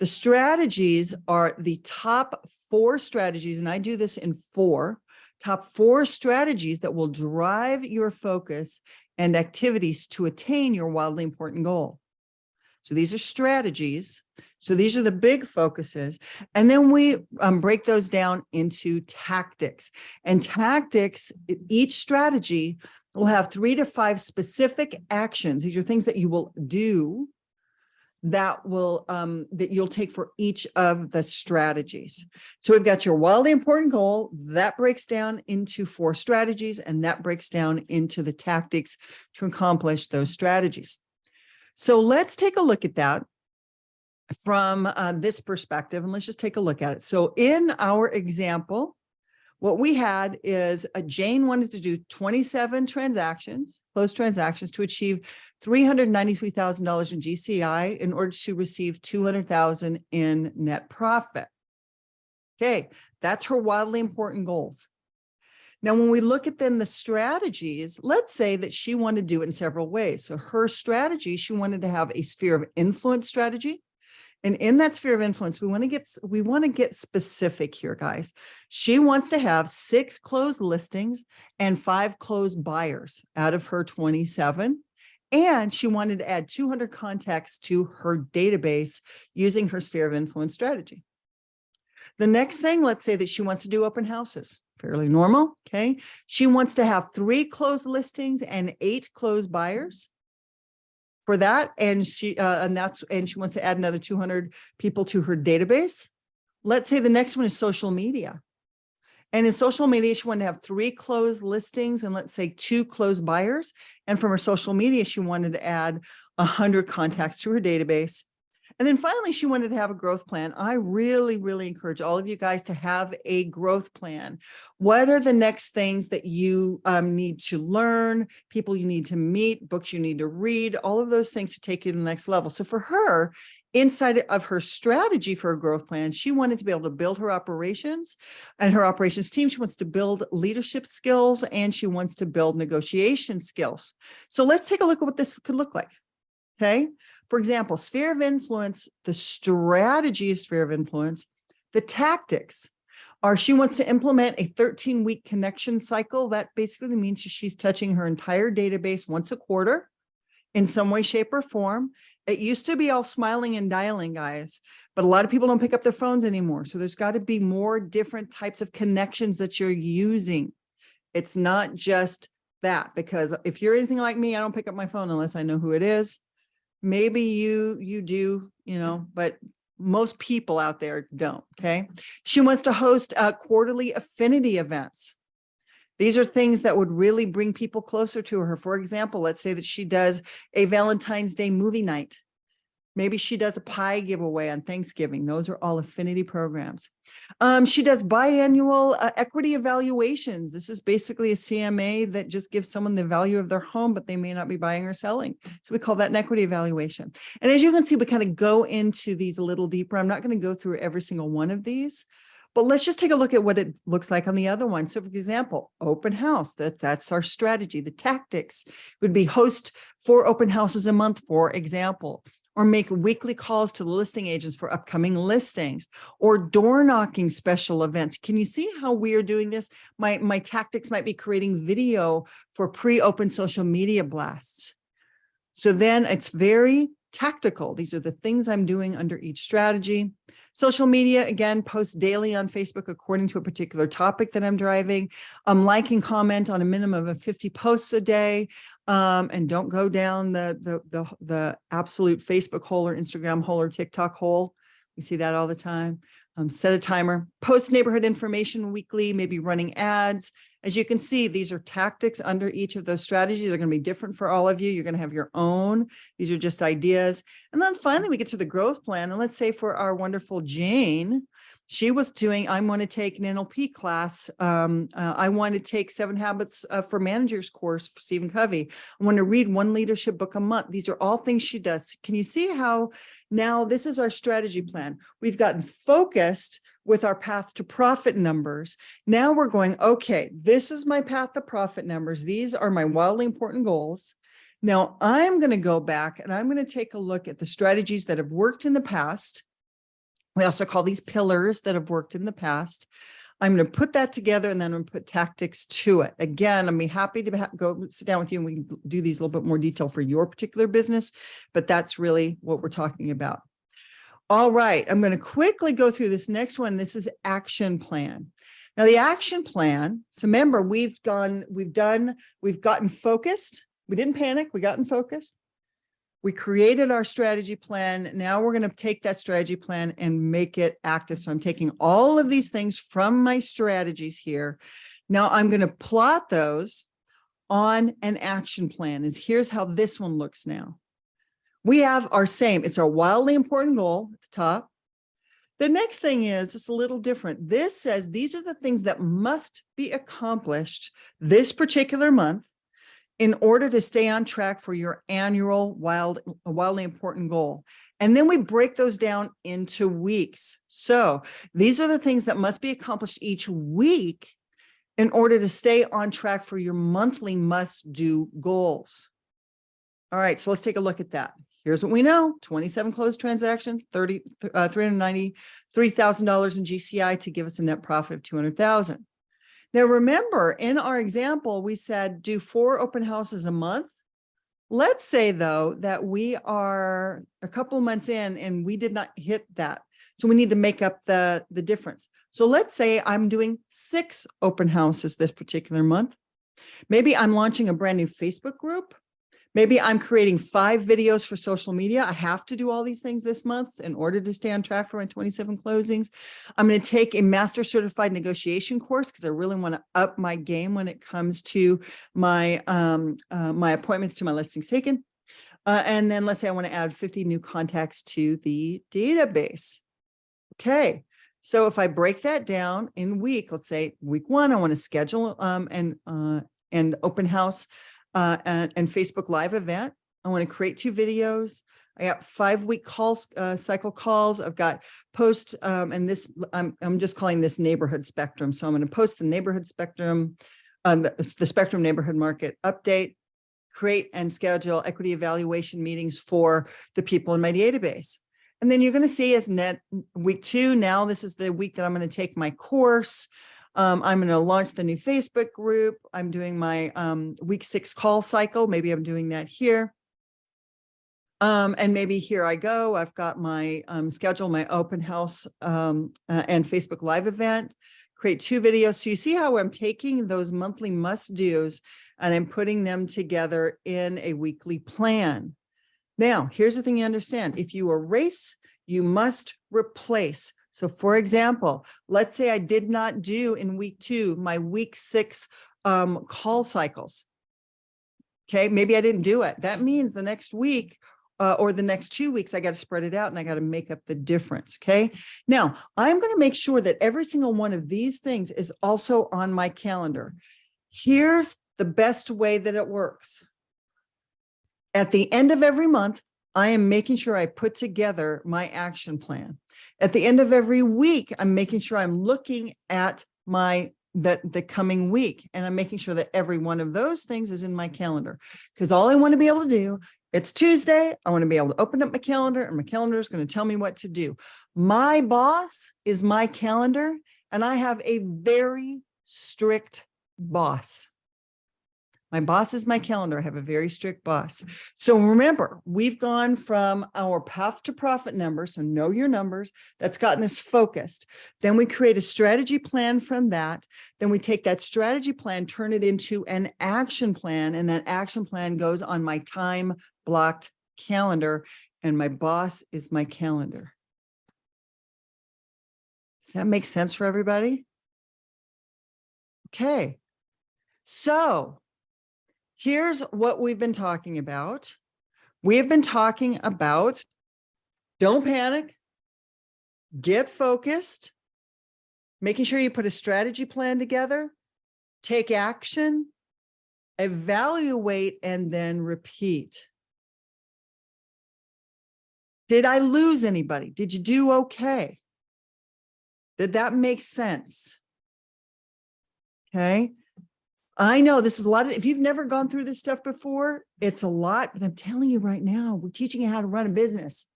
The strategies are the top 4 strategies, and I do this in 4, top 4 strategies that will drive your focus and activities to attain your wildly important goal. So these are strategies. So these are the big focuses. And then we break those down into tactics. And tactics, each strategy will have 3 to 5 specific actions. These are things that you will do that you'll take for each of the strategies. So we've got your wildly important goal that breaks down into 4 strategies, and that breaks down into the tactics to accomplish those strategies. So let's take a look at that from this perspective, and let's just take a look at it. So in our example, What we had is Jane wanted to do 27 transactions, closed transactions to achieve $393,000 in GCI in order to receive $200,000 in net profit. Okay, that's her wildly important goals. Now, when we look at then the strategies, let's say that she wanted to do it in several ways. So her strategy, she wanted to have a sphere of influence strategy. And in that sphere of influence, we want to get specific here, guys. She wants to have 6 closed listings and 5 closed buyers out of her 27. And she wanted to add 200 contacts to her database using her sphere of influence strategy. The next thing, let's say that she wants to do open houses. Fairly normal. Okay. She wants to have 3 closed listings and 8 closed buyers for that. And she wants to add another 200 people to her database. Let's say the next one is social media. And in social media, she wanted to have 3 closed listings and let's say 2 closed buyers. And from her social media, she wanted to add 100 contacts to her database. And then finally, she wanted to have a growth plan. I really, really encourage all of you guys to have a growth plan. What are the next things that you need to learn, people you need to meet, books you need to read, all of those things to take you to the next level. So for her, inside of her strategy for a growth plan, she wanted to be able to build her operations and her operations team. She wants to build leadership skills and she wants to build negotiation skills. So let's take a look at what this could look like. Okay. For example, sphere of influence, the strategy is sphere of influence. The tactics are she wants to implement a 13-week connection cycle. That basically means she's touching her entire database once a quarter in some way, shape, or form. It used to be all smiling and dialing, guys, but a lot of people don't pick up their phones anymore. So there's got to be more different types of connections that you're using. It's not just that, because if you're anything like me, I don't pick up my phone unless I know who it is. Maybe you do, but most people out there don't. Okay. She wants to host quarterly affinity events. These are things that would really bring people closer to her. For example, let's say that she does a Valentine's Day movie night. Maybe she does a pie giveaway on Thanksgiving. Those are all affinity programs. She does biannual equity evaluations. This is basically a CMA that just gives someone the value of their home, but they may not be buying or selling. So we call that an equity evaluation. And as you can see, we kind of go into these a little deeper. I'm not going to go through every single one of these, but let's just take a look at what it looks like on the other one. So for example, open house, that's our strategy. The tactics would be host 4 open houses a month, for example, or make weekly calls to the listing agents for upcoming listings, or door knocking special events. Can you see how we are doing this? My tactics might be creating video for pre-open social media blasts. So then it's very tactical. These are the things I'm doing under each strategy. Social media, again, post daily on Facebook according to a particular topic that I'm driving. Like and comment on a minimum of 50 posts a day. And don't go down the absolute Facebook hole or Instagram hole or TikTok hole. We see that all the time. Set a timer, post neighborhood information weekly, maybe running ads. As you can see, these are tactics under each of those strategies. They're going to be different for all of you. You're going to have your own. These are just ideas. And then finally, we get to the growth plan. And let's say for our wonderful Jane, she was doing, I want to take an NLP class. I want to take 7 Habits for Managers course for Stephen Covey. I want to read 1 leadership book a month. These are all things she does. Can you see how now this is our strategy plan? We've gotten focused with our path to profit numbers. Now we're going, okay, this is my path to profit numbers. These are my wildly important goals. Now I'm going to go back and I'm going to take a look at the strategies that have worked in the past. We also call these pillars that have worked in the past. I'm going to put that together and then I'm going to put tactics to it. Again, I'd be happy to go sit down with you and we can do these a little bit more detail for your particular business, but that's really what we're talking about. All right, I'm going to quickly go through this next one. This is action plan. Now the action plan, so remember, we've gotten focused. We didn't panic, we gotten focused. We created our strategy plan. Now we're going to take that strategy plan and make it active. So I'm taking all of these things from my strategies here. Now I'm going to plot those on an action plan. And here's how this one looks now. We have our same, it's our wildly important goal at the top. The next thing is it's a little different. This says these are the things that must be accomplished this particular month in order to stay on track for your annual wildly important goal. And then we break those down into weeks. So these are the things that must be accomplished each week in order to stay on track for your monthly must-do goals. All right, so let's take a look at that. Here's what we know: 27 closed transactions, $393,000 in GCI to give us a net profit of $200,000. Now, remember, in our example, we said do 4 open houses a month. Let's say, though, that we are a couple months in and we did not hit that. So we need to make up the difference. So let's say I'm doing 6 open houses this particular month. Maybe I'm launching a brand new Facebook group. Maybe I'm creating 5 videos for social media. I have to do all these things this month in order to stay on track for my 27 closings. I'm going to take a master certified negotiation course because I really want to up my game when it comes to my my appointments to my listings taken. And then let's say I want to add 50 new contacts to the database. Okay. So if I break that down in week, let's say week 1, I want to schedule an open house and Facebook Live event. I want to create 2 videos. I got 5-week calls, cycle calls. I've got post, and this, I'm just calling this neighborhood spectrum. So I'm going to post the neighborhood spectrum, the spectrum neighborhood market update, create and schedule equity evaluation meetings for the people in my database. And then you're going to see as net week 2. Now this is the week that I'm going to take my course. I'm going to launch the new Facebook group. I'm doing my week 6 call cycle. Maybe I'm doing that here. And maybe here I go. I've got my schedule, my open house and Facebook Live event, create 2 videos. So you see how I'm taking those monthly must-dos and I'm putting them together in a weekly plan. Now, here's the thing you understand. If you erase, you must replace. So for example, let's say I did not do in week 2, my week 6 call cycles. Okay, maybe I didn't do it. That means the next week or the next 2 weeks, I got to spread it out and I got to make up the difference. Okay, now I'm going to make sure that every single one of these things is also on my calendar. Here's the best way that it works. At the end of every month, I am making sure I put together my action plan. At the end of every week, I'm making sure I'm looking at the coming week, and I'm making sure that every one of those things is in my calendar. Because all I want to be able to do, it's Tuesday, I want to be able to open up my calendar, and my calendar is going to tell me what to do. My boss is my calendar, and I have a very strict boss. My boss is my calendar. I have a very strict boss. So remember, we've gone from our path to profit number. So know your numbers. That's gotten us focused. Then we create a strategy plan from that. Then we take that strategy plan, turn it into an action plan. And that action plan goes on my time blocked calendar. And my boss is my calendar. Does that make sense for everybody? Okay. So here's what we've been talking about. We have been talking about don't panic, get focused, making sure you put a strategy plan together, take action, evaluate, and then repeat. Did I lose anybody? Did you do okay? Did that make sense? Okay. I know this is a lot of, if you've never gone through this stuff before, it's a lot, but I'm telling you right now, we're teaching you how to run a business.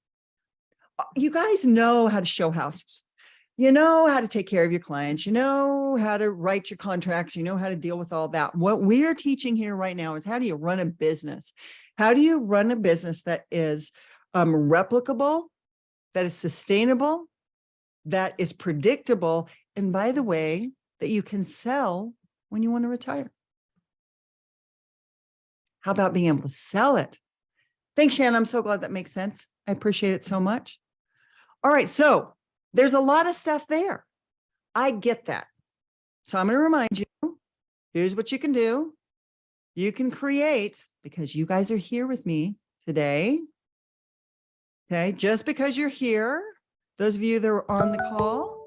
You guys know how to show houses. You know how to take care of your clients. You know how to write your contracts. You know how to deal with all that. What we're teaching here right now is how do you run a business? How do you run a business that is replicable, that is sustainable, that is predictable, and by the way, that you can sell when you want to retire? How about being able to sell it? Thanks, Shannon. I'm so glad that makes sense. I appreciate it so much. All right. So there's a lot of stuff there. I get that. So I'm going to remind you, here's what you can do. You can create, because you guys are here with me today. Okay. Just because you're here those of you that are on the call,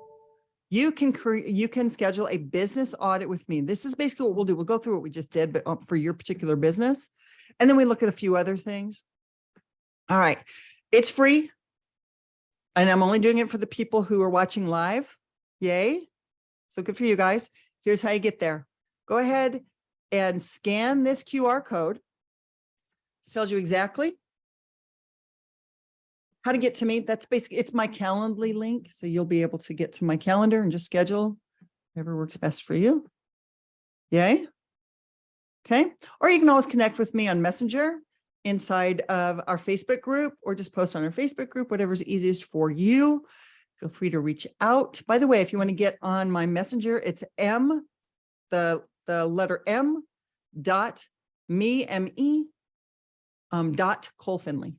you can schedule a business audit with me. This is basically what we'll do. We'll go through what we just did, but for your particular business. And then we look at a few other things. All right. It's free. And I'm only doing it for the people who are watching live. Yay. So good for you guys. Here's how you get there. Go ahead and scan this QR code. It tells you exactly how to get to me. That's basically, it's my Calendly link. So you'll be able to get to my calendar and just schedule whatever works best for you. Yay. Okay. Or you can always connect with me on Messenger inside of our Facebook group, or just post on our Facebook group, whatever's easiest for you. Feel free to reach out. By the way, if you want to get on my Messenger, it's the letter M dot me, M-E, dot Cole Finley.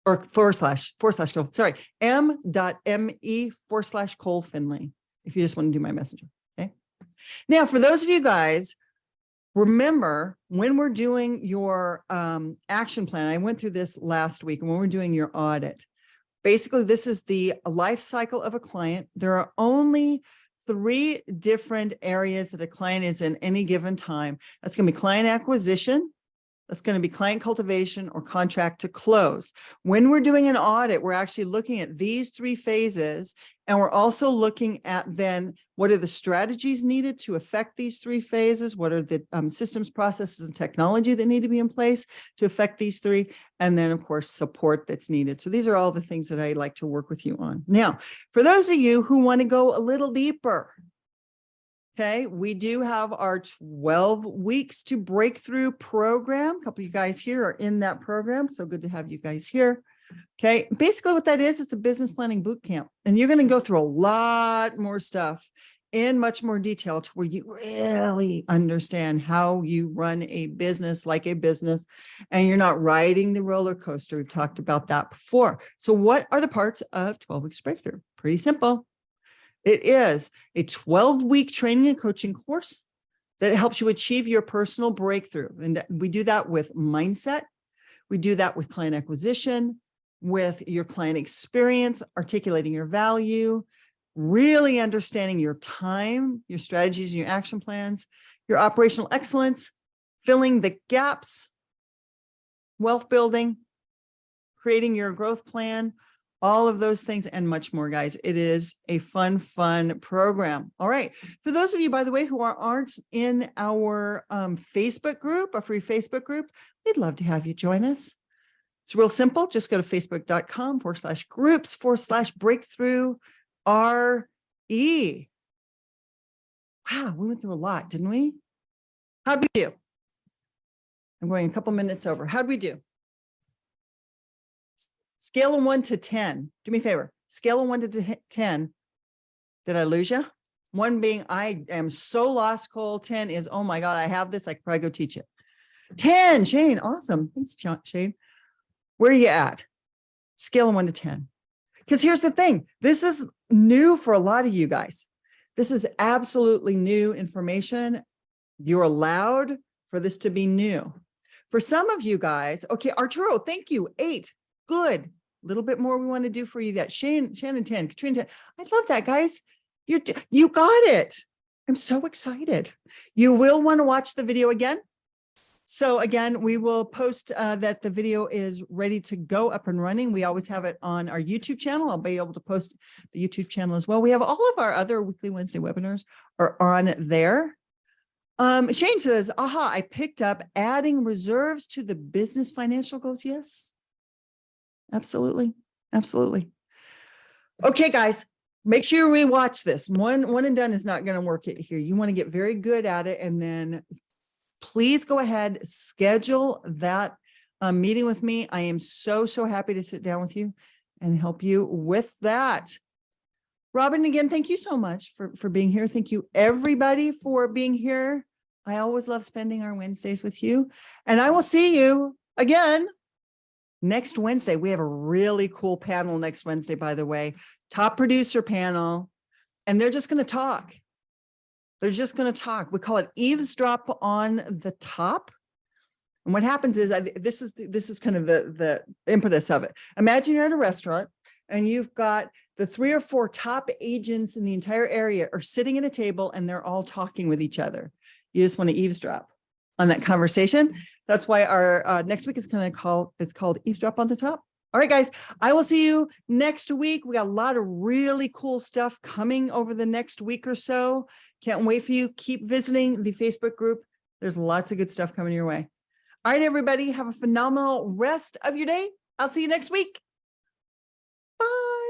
Or forward slash Cole, sorry, m.me/Cole Finley, if you just want to do my Messenger. Okay. Now, for those of you guys, remember when we're doing your action plan, I went through this last week, and when we're doing your audit, basically this is the life cycle of a client. There are only 3 different areas that a client is in any given time. That's going to be client acquisition. That's going to be client cultivation, or contract to close. When we're doing an audit, we're actually looking at these 3 phases, and we're also looking at then what are the strategies needed to affect these 3 phases? What are the systems, processes, and technology that need to be in place to affect these 3? And then, of course, support that's needed. So these are all the things that I like to work with you on. Now, for those of you who want to go a little deeper, okay, we do have our 12 weeks to breakthrough program. A couple of you guys here are in that program. So good to have you guys here. Okay, basically what that is, it's a business planning boot camp. And you're going to go through a lot more stuff in much more detail to where you really understand how you run a business like a business, and you're not riding the roller coaster. We've talked about that before. So what are the parts of 12 weeks breakthrough? Pretty simple. It is a 12-week training and coaching course that helps you achieve your personal breakthrough. And we do that with mindset. We do that with client acquisition, with your client experience, articulating your value, really understanding your time, your strategies, and your action plans, your operational excellence, filling the gaps, wealth building, creating your growth plan, all of those things and much more, guys. It is a fun program. All right. For those of you, by the way, who aren't in our Facebook group, a free Facebook group, we'd love to have you join us. It's real simple. Just go to facebook.com/groups/breakthrough-RE. Wow, we went through a lot, didn't we? How'd we do? I'm going a couple minutes over. How'd we do? Scale of 1 to 10. Do me a favor. Scale of 1 to 10. Did I lose you? 1 being, I am so lost, Cole. 10 is, oh my God, I have this. I could probably go teach it. 10, Shane. Awesome. Thanks, Shane. Where are you at? Scale of 1 to 10. Because here's the thing. This is new for a lot of you guys. This is absolutely new information. You're allowed for this to be new. For some of you guys, okay, Arturo, thank you. 8. Good. A little bit more we want to do for you. That Shannon 10, Katrina 10. I love that, guys. You got it. I'm so excited. You will want to watch the video again. So again, we will post that the video is ready to go, up and running. We always have it on our YouTube channel. I'll be able to post the YouTube channel as well. We have all of our other weekly Wednesday webinars are on there. Shane says, aha, I picked up adding reserves to the business financial goals. Yes. Absolutely. Absolutely. Okay, guys, make sure you rewatch this. One and done is not going to work it here. You want to get very good at it. And then please go ahead, schedule that meeting with me. I am so happy to sit down with you and help you with that. Robin, again, thank you so much for being here. Thank you, everybody, for being here. I always love spending our Wednesdays with you. And I will see you again next Wednesday. We have a really cool panel next Wednesday, by the way, top producer panel, and they're just going to talk. They're just going to talk. We call it eavesdrop on the top. And what happens is, this is kind of the impetus of it. Imagine you're at a restaurant and you've got the 3 or 4 top agents in the entire area are sitting at a table and they're all talking with each other. You just want to eavesdrop on that conversation. That's why our next week is it's called Eavesdrop on the Top. All right, guys, I will see you next week. We got a lot of really cool stuff coming over the next week or so. Can't wait for you. Keep visiting the Facebook group. There's lots of good stuff coming your way. All right, everybody, have a phenomenal rest of your day. I'll see you next week. Bye.